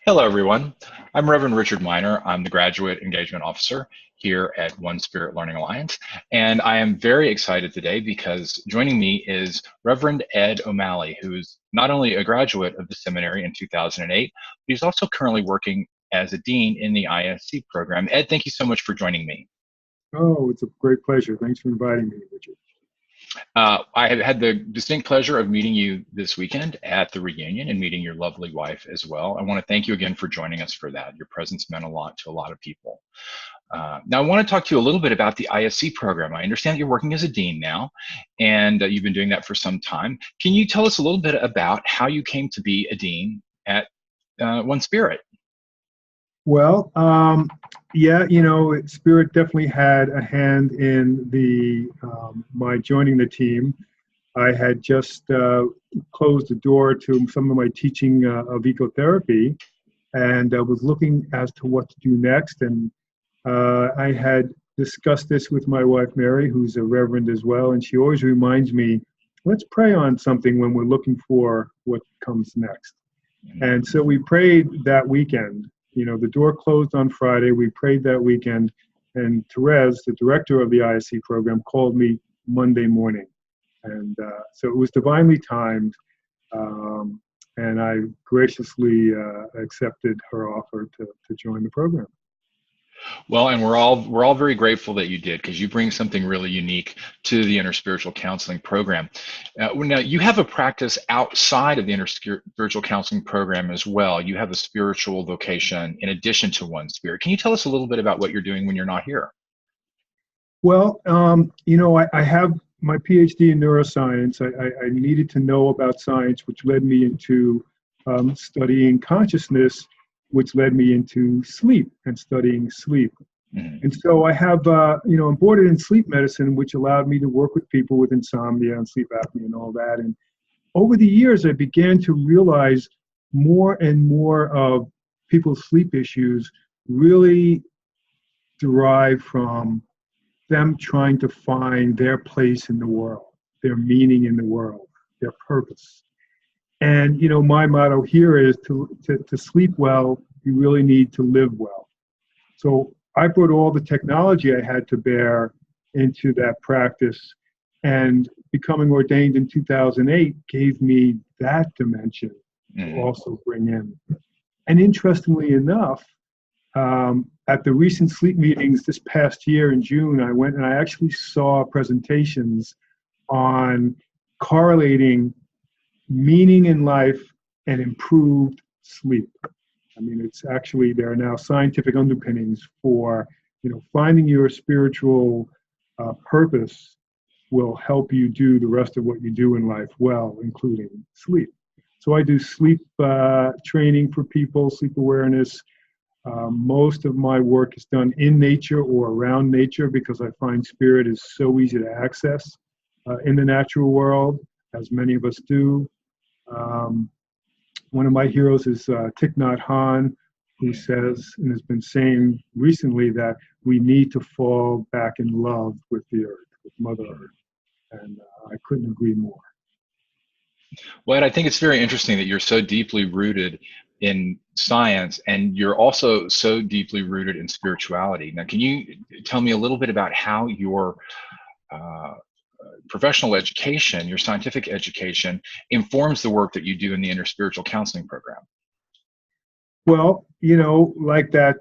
Hello, everyone. I'm Reverend Richard Miner. I'm the Graduate Engagement Officer here at One Spirit Learning Alliance. And I am very excited today because joining me is Reverend Ed O'Malley, who's not only a graduate of the seminary in 2008, but he's also currently working as a dean in the ISC program. Ed, thank you so much for joining me. Oh, it's a great pleasure. Thanks for inviting me, Richard. I have had the distinct pleasure of meeting you this weekend at the reunion and meeting your lovely wife as well. I want to thank you again for joining us for that. Your presence meant a lot to a lot of people. Now, I want to talk to you a little bit about the ISC program. I understand that you're working as a dean now, and you've been doing that for some time. Can you tell us a little bit about how you came to be a dean at One Spirit? Well, yeah, Spirit definitely had a hand in my joining the team. I had just closed the door to some of my teaching of ecotherapy, and I was looking as to what to do next. And I had discussed this with my wife, Mary, who's a reverend as well, and she always reminds me, let's pray on something when we're looking for what comes next. And so we prayed that weekend. The door closed on Friday. We prayed that weekend. And Therese, the director of the ISC program, called me Monday morning. And so it was divinely timed. And I graciously accepted her offer to join the program. Well, and we're all very grateful that you did, because you bring something really unique to the Interspiritual Counseling Program. Now, you have a practice outside of the Interspiritual Counseling Program as well. You have a spiritual vocation in addition to One Spirit. Can you tell us a little bit about what you're doing when you're not here? Well, I have my PhD in neuroscience. I needed to know about science, which led me into studying consciousness, which led me into sleep and studying sleep. Mm-hmm. And so I have, I'm boarded in sleep medicine, which allowed me to work with people with insomnia and sleep apnea and all that. And over the years, I began to realize more and more of people's sleep issues really derive from them trying to find their place in the world, their meaning in the world, their purpose. And, my motto here is to sleep well, you really need to live well. So I brought all the technology I had to bear into that practice, and becoming ordained in 2008 gave me that dimension to also bring in. And interestingly enough, at the recent sleep meetings this past year in June, I went and I actually saw presentations on correlating meaning in life and improved sleep. I mean, it's actually, there are now scientific underpinnings for, finding your spiritual purpose will help you do the rest of what you do in life well, including sleep. So I do sleep training for people, sleep awareness. Most of my work is done in nature or around nature, because I find spirit is so easy to access in the natural world, as many of us do. One of my heroes is Thich Nhat Hanh, who says and has been saying recently that we need to fall back in love with the earth, with Mother Earth. And I couldn't agree more. Well, Ed, I think it's very interesting that you're so deeply rooted in science, and you're also so deeply rooted in spirituality. Now, can you tell me a little bit about how your professional education, your scientific education, informs the work that you do in the Interspiritual Counseling Program? Well, like that,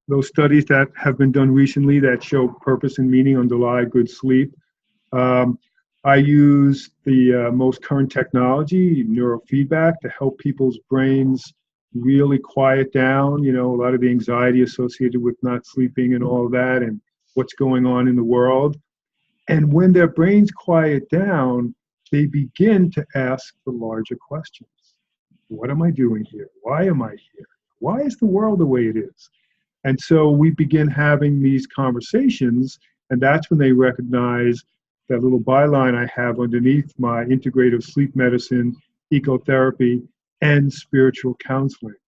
those studies that have been done recently that show purpose and meaning underlie good sleep. I use the most current technology, neurofeedback, to help people's brains really quiet down, a lot of the anxiety associated with not sleeping and all of that, and what's going on in the world. And when their brains quiet down, they begin to ask the larger questions. What am I doing here? Why am I here? Why is the world the way it is? And so we begin having these conversations, and that's when they recognize that little byline I have underneath my integrative sleep medicine, ecotherapy, and spiritual counseling.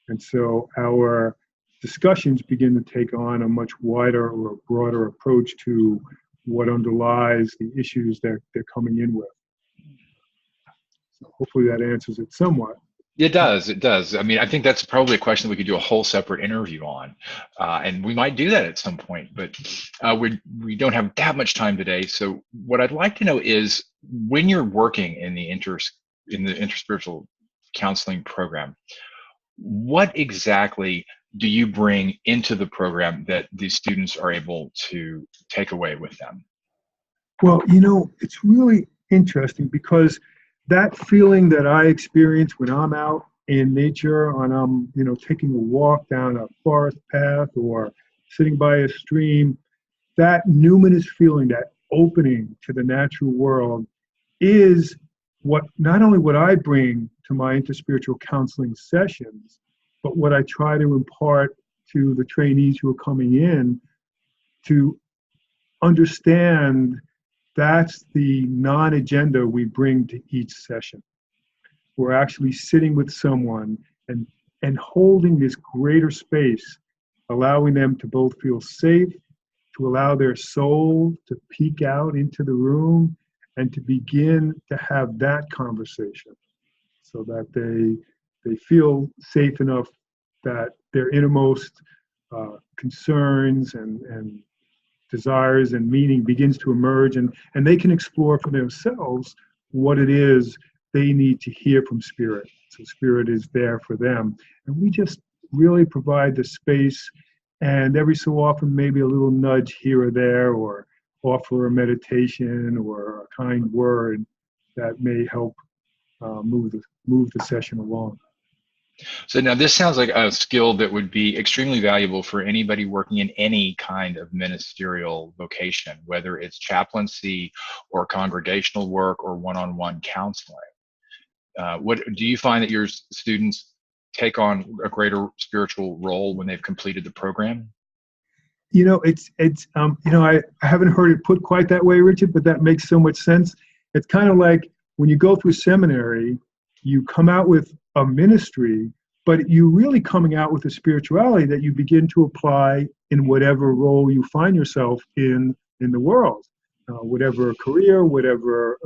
And so our discussions begin to take on a much wider or broader approach to what underlies the issues that they're coming in with. So hopefully that answers it somewhat. It does. It does. I mean, I think that's probably a question we could do a whole separate interview on, and we might do that at some point. But we don't have that much time today. So what I'd like to know is when you're working in the interspiritual counseling program, what exactly do you bring into the program that these students are able to take away with them? Well, it's really interesting because that feeling that I experience when I'm out in nature and I'm, taking a walk down a forest path or sitting by a stream, that numinous feeling, that opening to the natural world is what not only what I bring to my interspiritual counseling sessions, but what I try to impart to the trainees who are coming in to understand that's the non-agenda we bring to each session. We're actually sitting with someone and holding this greater space, allowing them to both feel safe, to allow their soul to peek out into the room and to begin to have that conversation so that they feel safe enough that their innermost concerns and desires and meaning begins to emerge, and they can explore for themselves what it is they need to hear from spirit. So spirit is there for them. And we just really provide the space, and every so often maybe a little nudge here or there, or offer a meditation or a kind word that may help move the session along. So now this sounds like a skill that would be extremely valuable for anybody working in any kind of ministerial vocation, whether it's chaplaincy or congregational work or one-on-one counseling. What do you find that your students take on a greater spiritual role when they've completed the program? I haven't heard it put quite that way, Richard, but that makes so much sense. It's kind of like when you go through seminary, you come out with a ministry, but you're really coming out with a spirituality that you begin to apply in whatever role you find yourself in the world, whatever career, whatever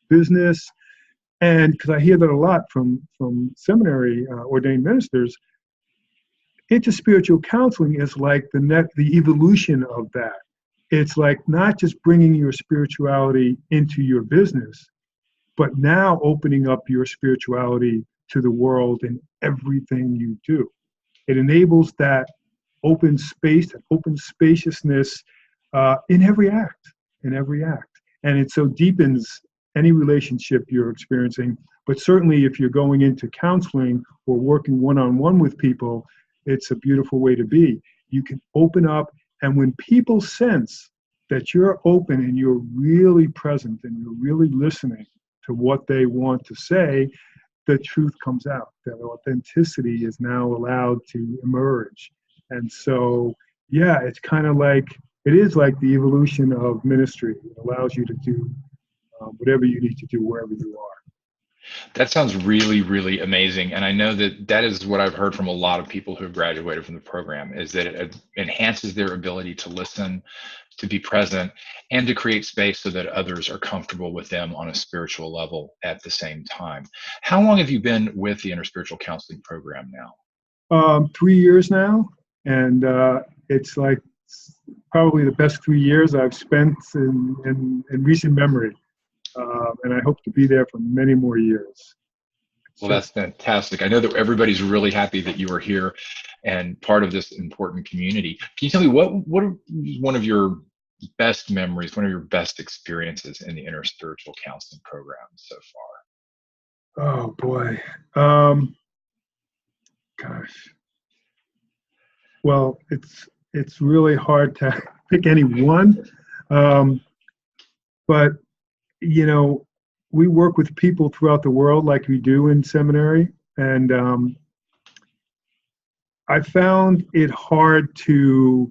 business. And because I hear that a lot from seminary ordained ministers, interspiritual counseling is like the evolution of that. It's like not just bringing your spirituality into your business, but now opening up your spirituality to the world in everything you do. It enables that open space, that open spaciousness in every act, And it so deepens any relationship you're experiencing. But certainly if you're going into counseling or working one-on-one with people, it's a beautiful way to be. You can open up, and when people sense that you're open and you're really present and you're really listening to what they want to say, the truth comes out. That authenticity is now allowed to emerge. And so, yeah, it's kind of like, it is like the evolution of ministry. It allows you to do whatever you need to do wherever you are. That sounds really, really amazing. And I know that that is what I've heard from a lot of people who have graduated from the program, is that it enhances their ability to listen, to be present, and to create space so that others are comfortable with them on a spiritual level at the same time. How long have you been with the Interspiritual Counseling Program now? 3 years now. And it's like probably the best 3 years I've spent in recent memory. And I hope to be there for many more years. Well, that's fantastic. I know that everybody's really happy that you are here and part of this important community. Can you tell me what one of your best memories, one of your best experiences in the Interspiritual Counseling Program so far? Oh boy. Gosh. Well, it's really hard to pick any one. But we work with people throughout the world like we do in seminary. And I found it hard to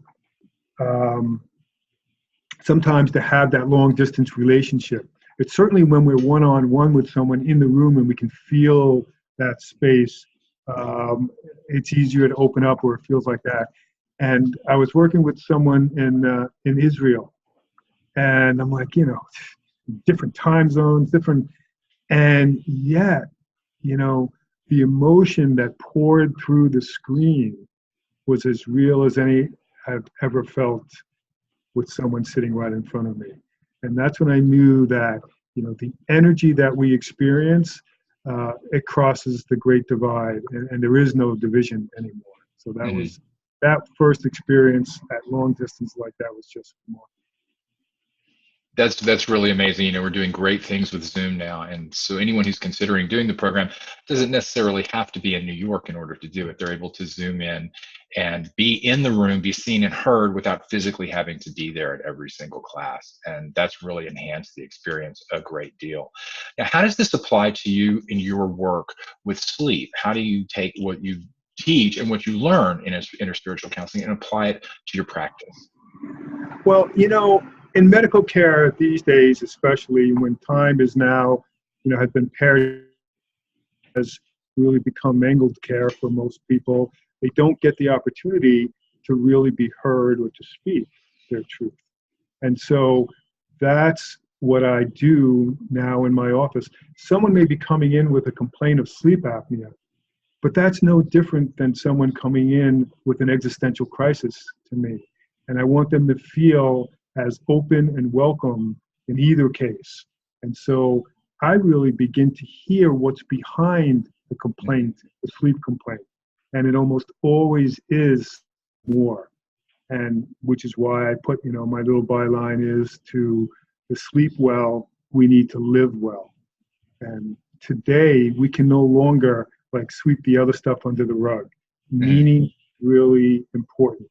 sometimes to have that long distance relationship. It's certainly when we're one-on-one with someone in the room and we can feel that space, it's easier to open up, or it feels like that. And I was working with someone in Israel, and I'm like, different time zones, and yet, the emotion that poured through the screen was as real as any I've ever felt with someone sitting right in front of me. And that's when I knew that, the energy that we experience, it crosses the great divide, and there is no division anymore. So that first experience at long distance like that was just remarkable. That's really amazing. We're doing great things with Zoom now, and so anyone who's considering doing the program doesn't necessarily have to be in New York in order to do it. They're able to Zoom in and be in the room, be seen and heard without physically having to be there at every single class, and that's really enhanced the experience a great deal. Now, how does this apply to you in your work with sleep? How do you take what you teach and what you learn in interspiritual counseling and apply it to your practice? Well, in medical care these days, especially when time is now, has been paired, has really become mangled care for most people. They don't get the opportunity to really be heard or to speak their truth. And so that's what I do now in my office. Someone may be coming in with a complaint of sleep apnea, but that's no different than someone coming in with an existential crisis to me. And I want them to feel as open and welcome in either case. And so I really begin to hear what's behind the complaint, the sleep complaint. And it almost always is more. And which is why I put, my little byline is to sleep well, we need to live well. And today we can no longer sweep the other stuff under the rug. Meaning really important,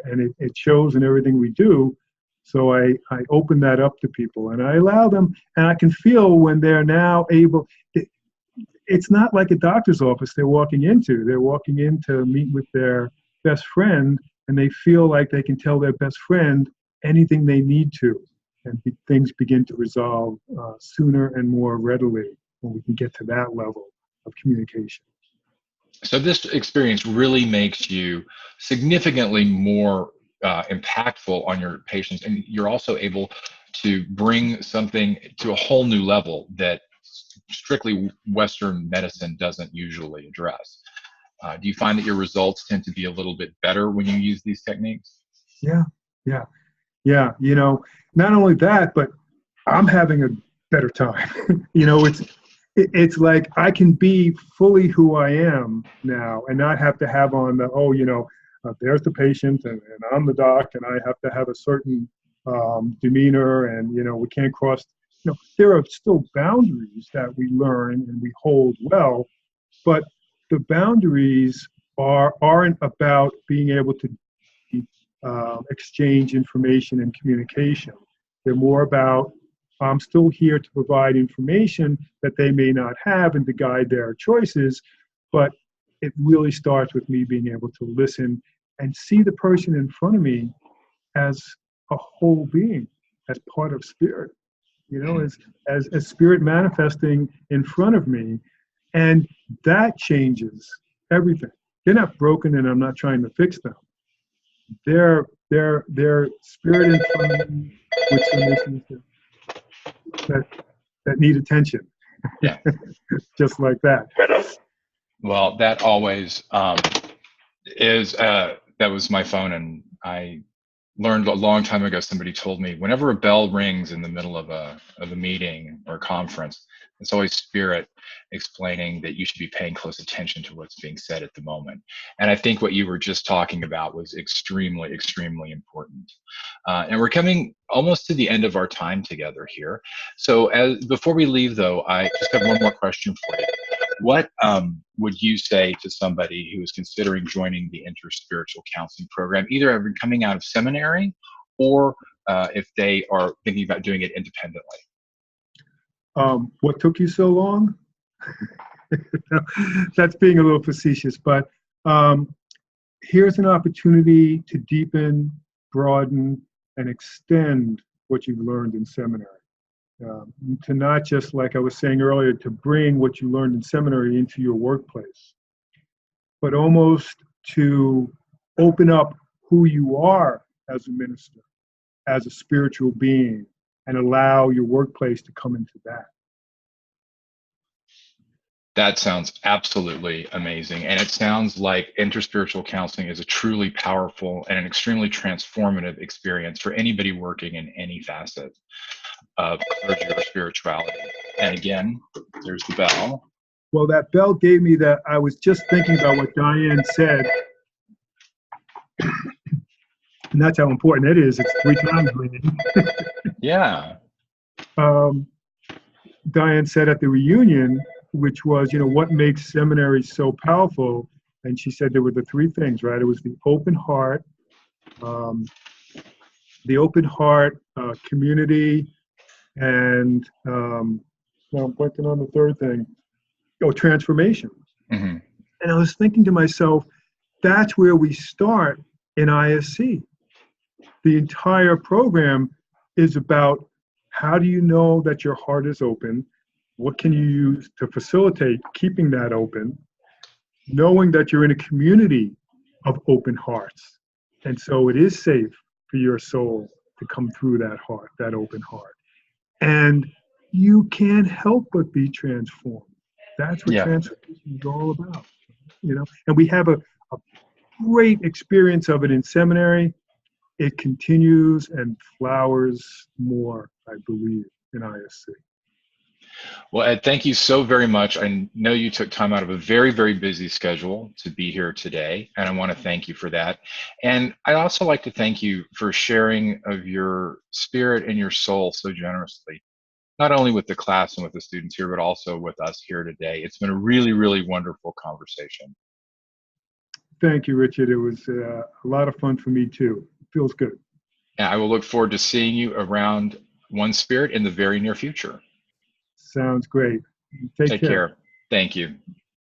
and it shows in everything we do. So I open that up to people, and I allow them, and I can feel when they're now able. It's not like a doctor's office they're walking into. They're walking in to meet with their best friend, and they feel like they can tell their best friend anything they need to, and things begin to resolve sooner and more readily when we can get to that level of communication. So this experience really makes you significantly more impactful on your patients, and you're also able to bring something to a whole new level that strictly Western medicine doesn't usually address. Do you find that your results tend to be a little bit better when you use these techniques? Yeah. Not only that, but I'm having a better time. It's like I can be fully who I am now and not have to have on the, there's the patient and I'm the doc and I have to have a certain demeanor and, we can't cross, there are still boundaries that we learn and we hold well, but the boundaries aren't about being able to exchange information and communication. They're more about I'm still here to provide information that they may not have and to guide their choices, but it really starts with me being able to listen and see the person in front of me as a whole being, as part of spirit, as spirit manifesting in front of me. And that changes everything. They're not broken and I'm not trying to fix them. They're spirit in front of me with some issues that need attention. Yeah. Just like that. Well, that always is, that was my phone, and I learned a long time ago, somebody told me whenever a bell rings in the middle of a meeting or a conference, it's always spirit explaining that you should be paying close attention to what's being said at the moment. And I think what you were just talking about was extremely, extremely important. And we're coming almost to the end of our time together here. So before we leave, though, I just have one more question for you. What would you say to somebody who is considering joining the Interspiritual Counseling Program, either coming out of seminary or if they are thinking about doing it independently? What took you so long? That's being a little facetious, but here's an opportunity to deepen, broaden, and extend what you've learned in seminary. To not just, like I was saying earlier, to bring what you learned in seminary into your workplace, but almost to open up who you are as a minister, as a spiritual being, and allow your workplace to come into that. That sounds absolutely amazing. And it sounds like interspiritual counseling is a truly powerful and an extremely transformative experience for anybody working in any facet of clergy or spirituality. And again, there's the bell. Well, that bell gave me that. I was just thinking about what Diane said, and that's how important it is. It's 3 times ringing. Yeah. Diane said at the reunion, which was, what makes seminary so powerful? And she said there were the 3 things, right? It was the open heart, community, and now I'm blanking on the third thing. Oh, transformation. Mm-hmm. And I was thinking to myself, that's where we start in ISC. The entire program is about how do you know that your heart is open? What can you use to facilitate keeping that open? Knowing that you're in a community of open hearts. And so it is safe for your soul to come through that heart, that open heart. And you can't help but be transformed. That's what Yeah. transformation is all about. And we have a great experience of it in seminary. It continues and flowers more, I believe, in ISC. Well, Ed, thank you so very much. I know you took time out of a very, very busy schedule to be here today, and I want to thank you for that. And I'd also like to thank you for sharing of your spirit and your soul so generously, not only with the class and with the students here, but also with us here today. It's been a really, really wonderful conversation. Thank you, Richard. It was a lot of fun for me, too. It feels good. And I will look forward to seeing you around One Spirit in the very near future. Sounds great. Take care. Thank you.